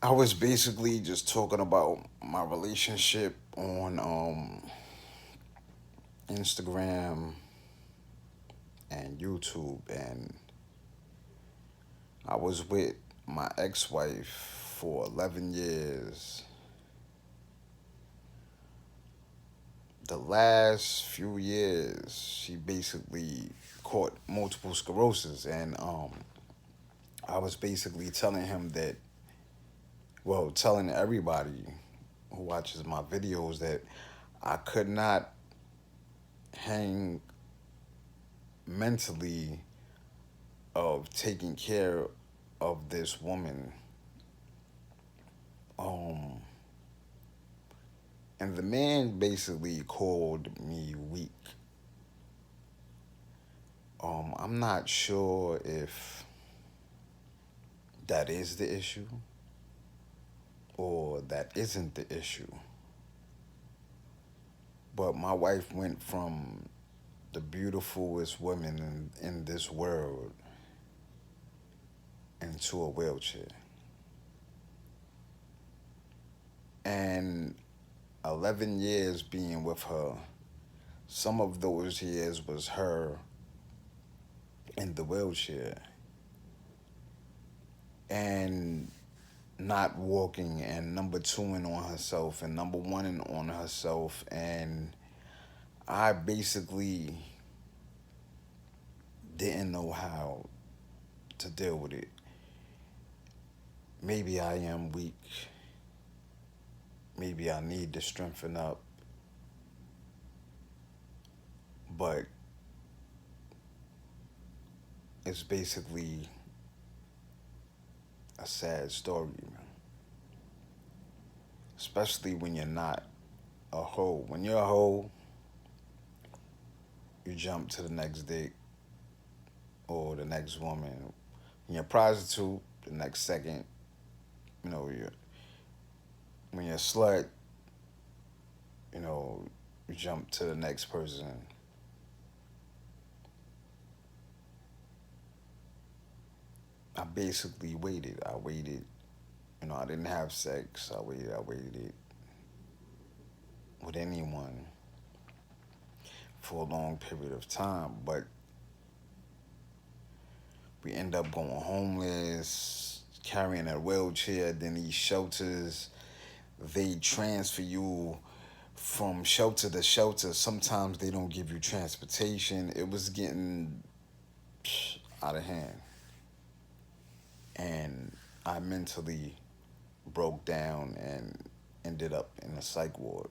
I was basically just talking about my relationship on Instagram and YouTube, and I was with my ex-wife for 11 years. The last few years, she basically caught multiple sclerosis, and I was basically telling him that, well, telling everybody who watches my videos that I could not hang mentally of taking care of this woman. Um, and the man basically called me weak. I'm not sure if that is the issue or that isn't the issue. But my wife went from the beautifulest woman in this world into a wheelchair. And 11 years being with her, some of those years was her in the wheelchair and not walking, and number twoing on herself and number oneing on herself. And I basically didn't know how to deal with it. Maybe I am weak. Maybe I need to strengthen up. But it's basically a sad story, man. Especially when you're not a hoe. When you're a hoe, you jump to the next dick or the next woman. When you're a prostitute, the next second, you know, when you're a slut, you know, you jump to the next person. I basically waited. I waited. You know, I didn't have sex. I waited with anyone for a long period of time. But we end up going homeless, carrying a wheelchair. Then these shelters, they transfer you from shelter to shelter. Sometimes they don't give you transportation. It was getting out of hand. And I mentally broke down and ended up in a psych ward.